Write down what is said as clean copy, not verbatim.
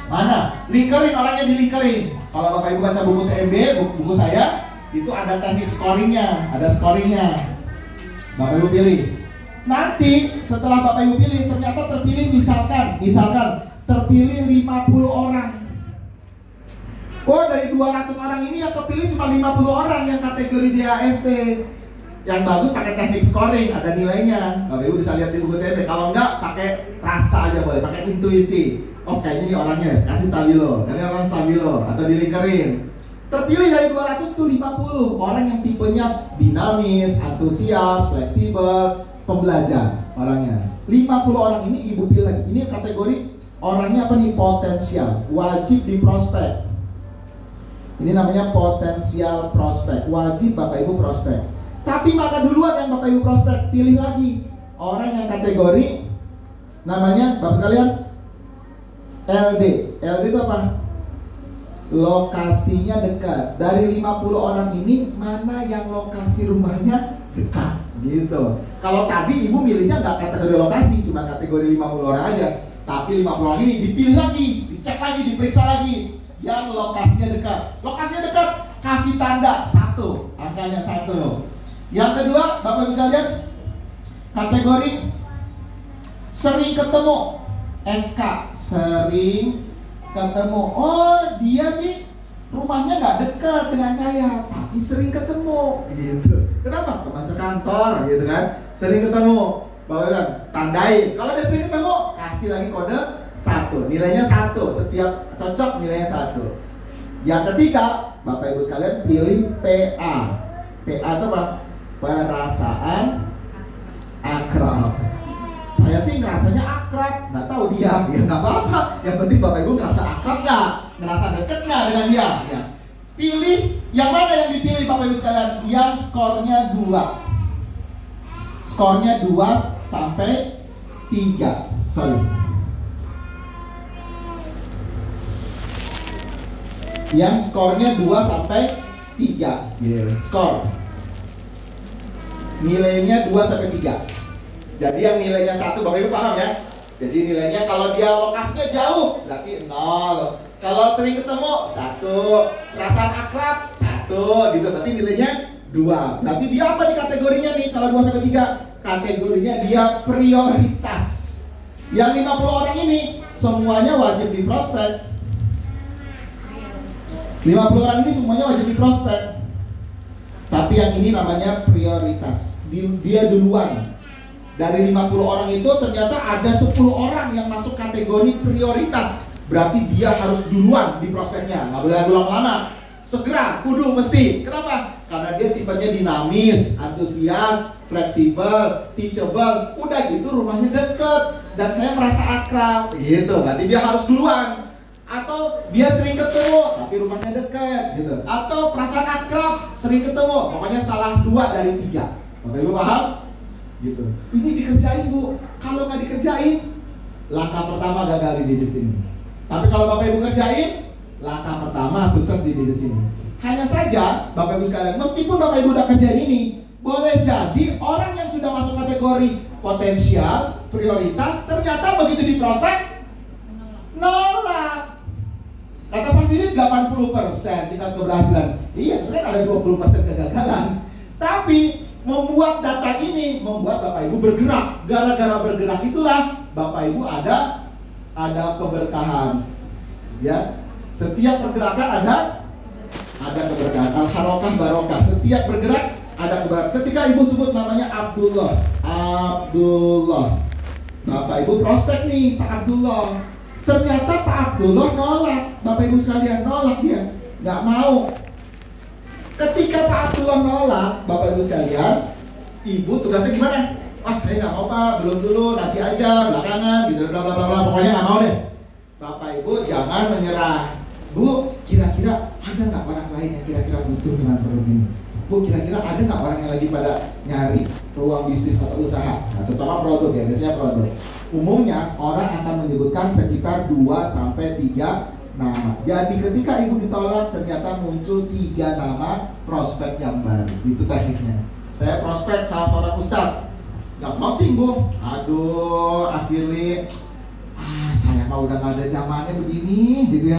Mana? Lingkerin, orangnya dilingkerin. Kalau Bapak Ibu baca buku TMB, buku saya, itu ada teknik scoringnya, ada scoringnya. Bapak Ibu pilih. Nanti setelah Bapak Ibu pilih, ternyata terpilih misalkan terpilih 50 orang. Oh, dari 200 orang ini yang kepilih cuma 50 orang yang kategori DAFT. Yang bagus pakai teknik scoring, ada nilainya. Bapak Ibu bisa lihat di buku TMB. Kalau enggak, pakai rasa aja boleh, pakai intuisi. Oh, kayaknya ini orangnya, kasih stabilo. Ini orang stabilo atau dilingkarin. Terpilih dari 200 tuh 50 orang yang tipenya dinamis, antusias, fleksibel, pembelajar orangnya. 50 orang ini Ibu pilih. Ini kategori orangnya apa nih? Potensial, wajib di prospek. Ini namanya potensial prospek, wajib Bapak Ibu prospek. Tapi mana duluan yang Bapak Ibu prospek, pilih lagi orang yang kategori namanya Bapak sekalian LD. LD itu apa? Lokasinya dekat. Dari 50 orang ini mana yang lokasi rumahnya dekat gitu. Kalau tadi Ibu milihnya nggak kategori lokasi, cuma kategori 50 orang aja. Tapi 50 orang ini dipilih lagi, dicek lagi, diperiksa lagi yang lokasinya dekat. Lokasinya dekat, kasih tanda 1, angkanya 1. Yang kedua, Bapak bisa lihat kategori sering ketemu, SK, sering ketemu. Oh, dia sih rumahnya nggak dekat dengan saya, tapi sering ketemu gitu. Kenapa? Teman sekantor gitu kan, sering ketemu. Bapak kan tandai. Kalau dia sering ketemu, kasih lagi kode 1, nilainya 1. Setiap cocok nilainya 1. Yang ketiga, Bapak Ibu sekalian pilih PA. PA itu apa? Perasaan akrab. Saya sih ngerasanya akrab, nggak tahu dia, ya nggak apa-apa. Yang penting Bapak Ibu ngerasa akrab nggak, ngerasa deket nggak dengan dia. Ya. Pilih yang mana yang dipilih Bapak Ibu sekalian? Yang skornya 2. Skornya 2 sampai 3. Sorry. Yang skornya 2 sampai 3. Skor. Nilainya 2 sampai 3. Jadi yang nilainya 1, Bapak Ibu paham ya? Jadi nilainya kalau dia lokasinya jauh berarti 0. Kalau sering ketemu 1. Perasaan akrab 1 gitu, berarti nilainya 2. Berarti dia apa nih kategorinya nih kalau 2 sampai 3? Kategorinya dia prioritas. Yang 50 orang ini semuanya wajib di prospek. 50 orang ini semuanya wajib di prospek. Tapi yang ini namanya prioritas. Dia duluan. Dari 50 orang itu ternyata ada 10 orang yang masuk kategori prioritas. Berarti dia harus duluan di prospeknya. Nggak boleh lama-lama. Segera, kudu, mesti. Kenapa? Karena dia tipenya dinamis, antusias, fleksibel, teachable. Udah gitu rumahnya deket dan saya merasa akrab. Gitu, berarti dia harus duluan. Atau dia sering ketemu tapi rumahnya dekat gitu. Atau perasaan akrab, sering ketemu, pokoknya salah 2 dari 3. Bapak Ibu paham? Gitu. Ini dikerjain Bu. Kalau nggak dikerjain, langkah pertama gagal di bisnis ini. Tapi kalau Bapak Ibu kerjain, langkah pertama sukses di bisnis ini. Hanya saja Bapak Ibu sekalian, meskipun Bapak Ibu udah kerjain ini, boleh jadi orang yang sudah masuk kategori potensial, prioritas, ternyata begitu di prospek nolak. Kata Pak Philip 80% tingkat keberhasilan. Iya, kan ada 20% kegagalan. Tapi membuat data ini membuat Bapak Ibu bergerak. Gara-gara bergerak itulah Bapak Ibu ada keberkahan. Ya, setiap pergerakan ada keberkahan. Al-harokah barokah. Setiap bergerak ada keberkahan. Ketika Ibu sebut namanya Abdullah, Bapak Ibu prospek nih Pak Abdullah. Ternyata Pak Abdullah nolak. Bapak Ibu sekalian nolak dia, nggak mau. Ketika Pak Abdullah nolak, Bapak Ibu sekalian, Ibu tugasnya gimana? Mas, saya nggak mau Pak, belum dulu, nanti aja, belakangan, gitu, bla bla bla, pokoknya nggak mau deh. Bapak Ibu jangan menyerah. Bu, kira-kira ada nggak orang lain yang kira-kira butuh dengan produk ini? Bu, kira-kira ada nggak orang yang lagi pada nyari peluang bisnis atau usaha? Nah, terutama produk ya, biasanya produk. Umumnya orang akan menyebutkan sekitar 2-3 nama. Jadi ketika Ibu ditolak, ternyata muncul 3 nama prospek yang baru. Itu tekniknya. Saya prospek salah seorang ustadz, nggak closing Bu. Aduh, akhirnya saya mah udah gak ada zamannya begini gitu ya.